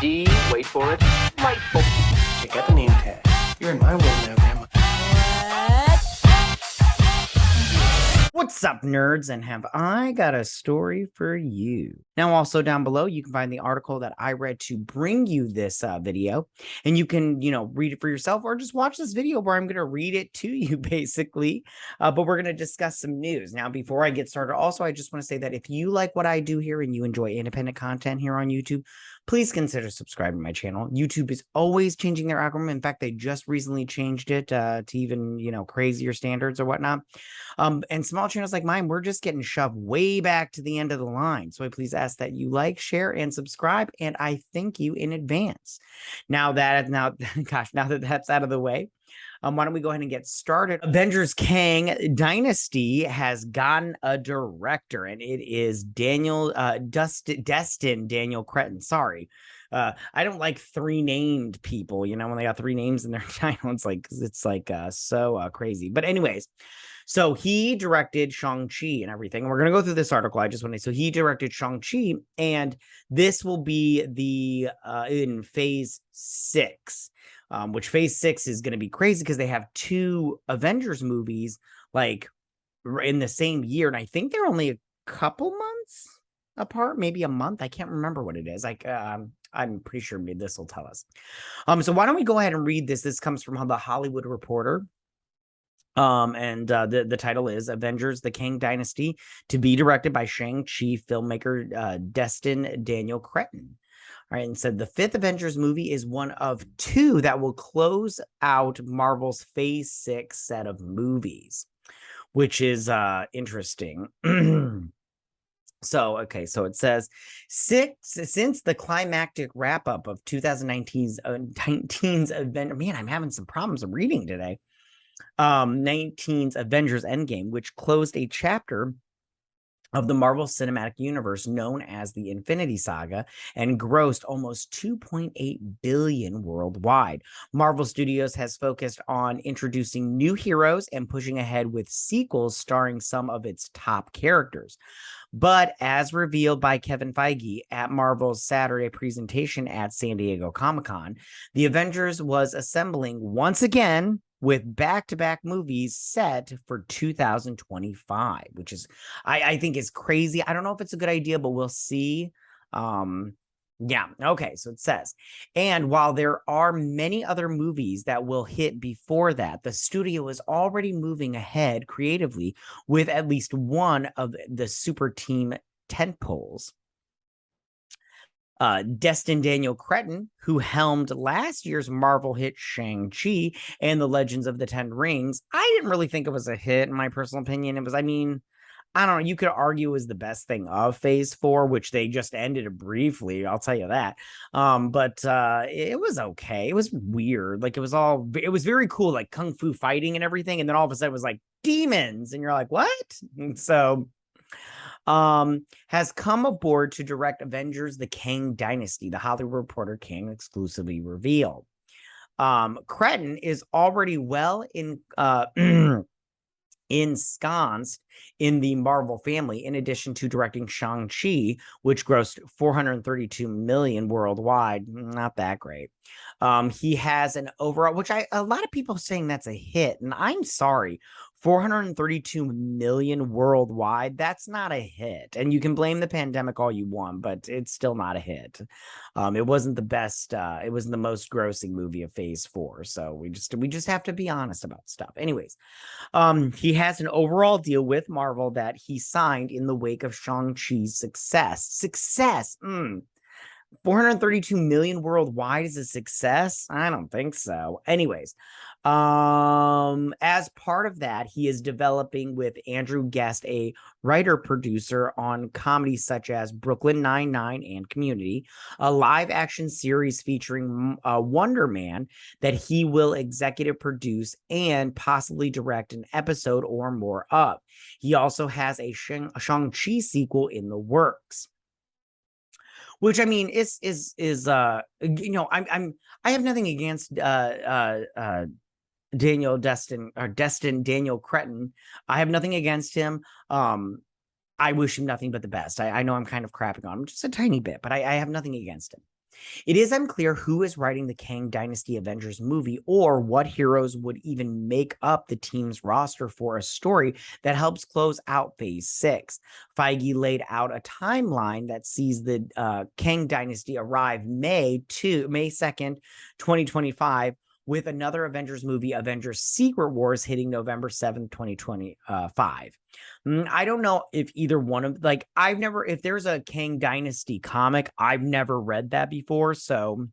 D, wait for it, delightful. Check out the name tag. You're in my world now, Grandma. What's up, nerds, and have I got a story for you? Now, also down below, you can find the article that I read to bring you this video, and you can, read it for yourself or just watch this video where I'm going to read it to you, basically. But we're going to discuss some news. Now, before I get started, also, I just want to say that if you like what I do here and you enjoy independent content here on YouTube, please consider subscribing to my channel. YouTube is always changing their algorithm. In fact, they just recently changed it to even, crazier standards or whatnot. And small channels like mine, we're just getting shoved way back to the end of the line. So I please ask that you like, share, and subscribe. And I thank you in advance. Now that that's out of the way, why don't we go ahead and get started? Avengers Kang Dynasty has gotten a director, and it is Destin Daniel Cretton. Sorry. I don't like three named people, when they got three names in their title. It's like so crazy. But anyways, so he directed Shang-Chi and everything. We're going to go through this article. I just want to so he directed Shang-Chi, and this will be in phase 6. Which phase 6 is going to be crazy because they have 2 Avengers movies like in the same year. And I think they're only a couple months apart, maybe a month. I can't remember what it is. I'm pretty sure this will tell us. So why don't we go ahead and read this? This comes from The Hollywood Reporter. And the title is Avengers The Kang Dynasty, to be directed by Shang-Chi filmmaker Destin Daniel Cretton. All right, and said the 5th Avengers movie is one of 2 that will close out Marvel's Phase 6 set of movies, which is interesting. So it says since the climactic wrap-up of 2019's Avengers, man, I'm having some problems reading today. 19's Avengers Endgame, which closed a chapter of the Marvel Cinematic Universe known as the Infinity Saga and grossed almost $2.8 billion worldwide. Marvel Studios has focused on introducing new heroes and pushing ahead with sequels starring some of its top characters. But as revealed by Kevin Feige at Marvel's Saturday presentation at San Diego Comic-Con, the Avengers was assembling once again with back-to-back movies set for 2025, which is, I think is crazy. I don't know if it's a good idea, but we'll see. Yeah, okay, so it says, and while there are many other movies that will hit before that, the studio is already moving ahead creatively with at least one of the super team tentpoles. Destin Daniel Cretton, who helmed last year's Marvel hit Shang-Chi and the Legends of the Ten Rings, I didn't really think it was a hit, in my personal opinion. It was, I don't know, you could argue it was the best thing of Phase 4, which they just ended it briefly, I'll tell you that. But it was okay. It was weird. Like, it was very cool, like kung fu fighting and everything, and then all of a sudden it was like demons, and you're like, what? And so has come aboard to direct Avengers The Kang Dynasty, The Hollywood Reporter Kang exclusively revealed. Cretton is already well ensconced in the Marvel family, in addition to directing Shang-Chi, which grossed $432 million worldwide. Not that great. He has an overall, which a lot of people are saying that's a hit, and I'm sorry. 432 million worldwide, that's not a hit. And you can blame the pandemic all you want, but it's still not a hit. It wasn't the best, it wasn't the most grossing movie of Phase 4. So we just have to be honest about stuff. Anyways, he has an overall deal with Marvel that he signed in the wake of Shang-Chi's success. 432 million worldwide is a success? I don't think so. Anyways, as part of that, he is developing with Andrew Guest, a writer-producer on comedies such as Brooklyn Nine-Nine and Community, a live-action series featuring Wonder Man that he will executive produce and possibly direct an episode or more of. He also has a Shang-Chi sequel in the works. Which I mean is I have nothing against Destin Daniel Cretton. I have nothing against him. I wish him nothing but the best. I know I'm kind of crapping on him just a tiny bit, but I have nothing against him. It is unclear who is writing the Kang Dynasty Avengers movie or what heroes would even make up the team's roster for a story that helps close out Phase 6. Feige laid out a timeline that sees the Kang Dynasty arrive May 2nd, 2025, with another Avengers movie, Avengers Secret Wars, hitting November 7th, 2025. I don't know if either one of, like, if there's a Kang Dynasty comic, I've never read that before, so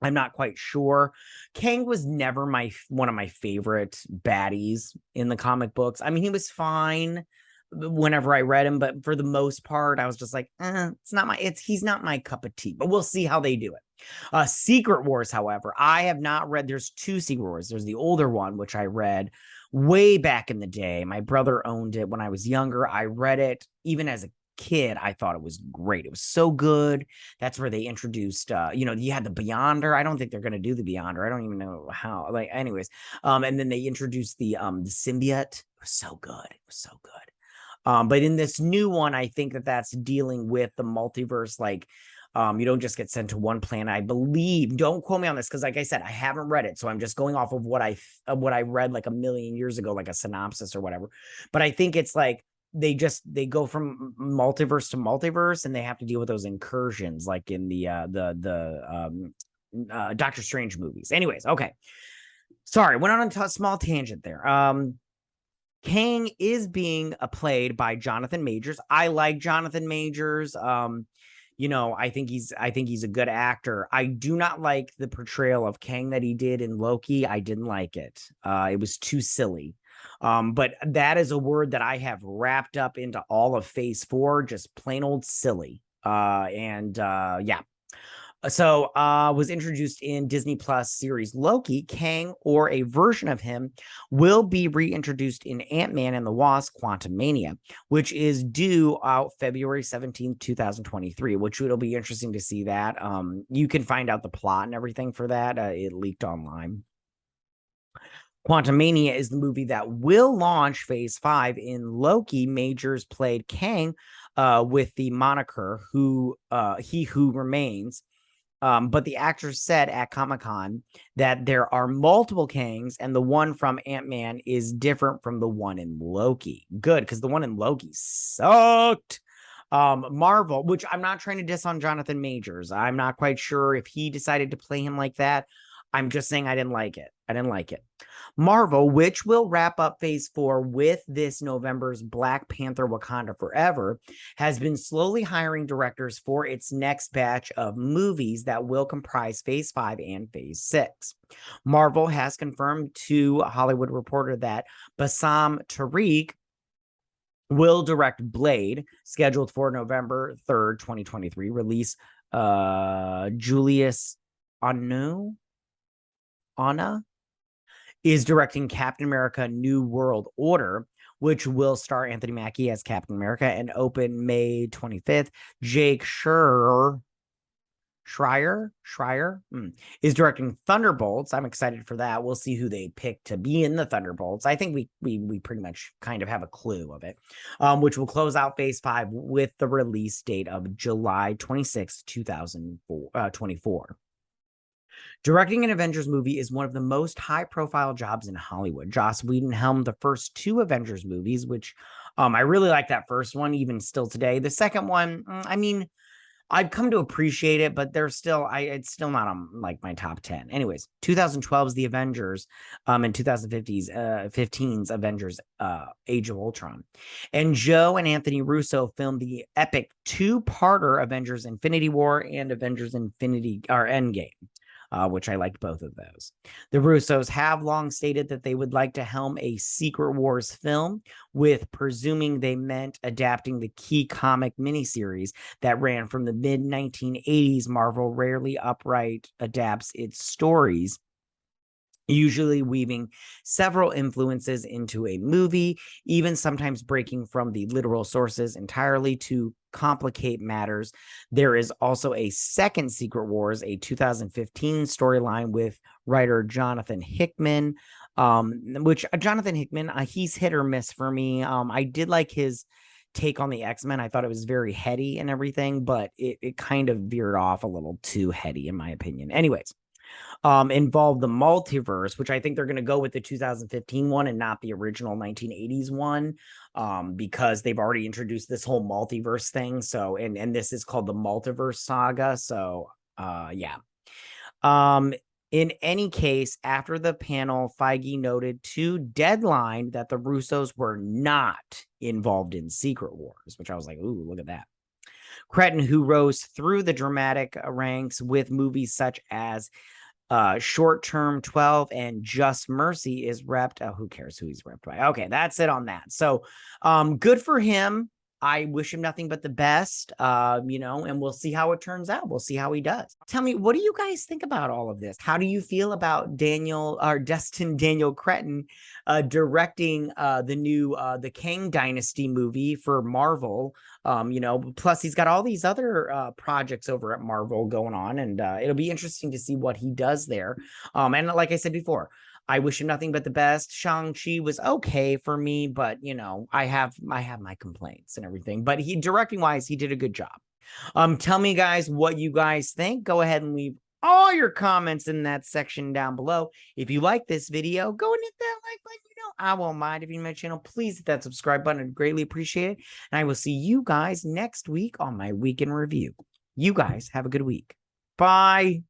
I'm not quite sure. Kang was never one of my favorite baddies in the comic books. I mean, he was fine whenever I read him, but for the most part, I was just like, he's not my cup of tea, but we'll see how they do it. Secret Wars, however, I have not read. There's two Secret Wars. There's the older one, which I read way back in the day. My brother owned it when I was younger. I read it even as a kid. I thought it was great. It was so good. That's where they introduced, you had the Beyonder. I don't think they're going to do the Beyonder. I don't even know how. Like, anyways, and then they introduced the symbiote. It was so good. It was so good. But in this new one, I think that's dealing with the multiverse, like. You don't just get sent to one planet, I believe. Don't quote me on this because, like I said, I haven't read it, so I'm just going off of what I read like a million years ago, like a synopsis or whatever. But I think it's like they go from multiverse to multiverse, and they have to deal with those incursions, like in the Doctor Strange movies. Anyways, okay. Sorry, went on a small tangent there. Kang is being played by Jonathan Majors. I like Jonathan Majors. I think he's a good actor. I do not like the portrayal of Kang that he did in Loki. I didn't like it. It was too silly. But that is a word that I have wrapped up into all of Phase 4, just plain old silly. Yeah. So was introduced in Disney Plus series Loki. Kang, or a version of him, will be reintroduced in Ant-Man and the Wasp: Quantumania, which is due out February 17th, 2023, which it'll be interesting to see that. You can find out the plot and everything for that. It leaked online. Quantumania is the movie that will launch Phase 5. In Loki, Majors played Kang with the moniker He Who Remains. But the actor said at Comic-Con that there are multiple Kangs, and the one from Ant-Man is different from the one in Loki. Good, because the one in Loki sucked. Marvel, which I'm not trying to diss on Jonathan Majors. I'm not quite sure if he decided to play him like that. I'm just saying I didn't like it. Marvel, which will wrap up Phase 4 with this November's Black Panther: Wakanda Forever, has been slowly hiring directors for its next batch of movies that will comprise Phase 5 and Phase 6. Marvel has confirmed to Hollywood Reporter that Bassam Tariq will direct Blade, scheduled for November 3rd, 2023 release. Julius Anna is directing Captain America: New World Order, which will star Anthony Mackie as Captain America and open May 25th. Jake Schreier is directing Thunderbolts. I'm excited for that. We'll see who they pick to be in the Thunderbolts. I think we pretty much kind of have a clue of it, which will close out Phase 5 with the release date of July 26, 2024. Directing an Avengers movie is one of the most high-profile jobs in Hollywood. Joss Whedon helmed the first two Avengers movies, which I really like that first one, even still today. The second one, I've come to appreciate it, but it's still not on like my top 10. Anyways, 2012's The Avengers, and 2015's Avengers Age of Ultron. And Joe and Anthony Russo filmed the epic two-parter Avengers Infinity War and Avengers Endgame. Which I liked both of those. The Russos have long stated that they would like to helm a Secret Wars film, with presuming they meant adapting the key comic miniseries that ran from the mid-1980s. Marvel rarely outright adapts its stories, usually weaving several influences into a movie, even sometimes breaking from the literal sources entirely to complicate matters. There is also a second Secret Wars, a 2015 storyline with writer Jonathan Hickman, which Jonathan Hickman, he's hit or miss for me. I did like his take on the X-Men. I thought it was very heady and everything, but it kind of veered off a little too heady, in my opinion. Anyways, involved the multiverse, which I think they're going to go with the 2015 one and not the original 1980s one, because they've already introduced this whole multiverse thing. So, and this is called the Multiverse Saga. So, yeah. In any case, after the panel, Feige noted to Deadline that the Russos were not involved in Secret Wars, which I was like, ooh, look at that. Cretton, who rose through the dramatic ranks with movies such as Short Term 12 and Just Mercy, is repped. Oh, who cares who he's repped by? Okay, that's it on that. So good for him. I wish him nothing but the best, you know, and we'll see how it turns out. We'll see how he does. Tell me, what do you guys think about all of this? How do you feel about Destin Daniel Cretton directing the new the Kang Dynasty movie for Marvel? You know, plus he's got all these other projects over at Marvel going on, and it'll be interesting to see what he does there. And like I said before, I wish him nothing but the best. Shang-Chi was okay for me, but you know, I have my complaints and everything. But he directing wise, he did a good job. Tell me guys what you guys think. Go ahead and leave all your comments in that section down below. If you like this video, go and hit that like button. You know, I won't mind. If you're new to my channel, please hit that subscribe button. I'd greatly appreciate it. And I will see you guys next week on my week in review. You guys have a good week. Bye.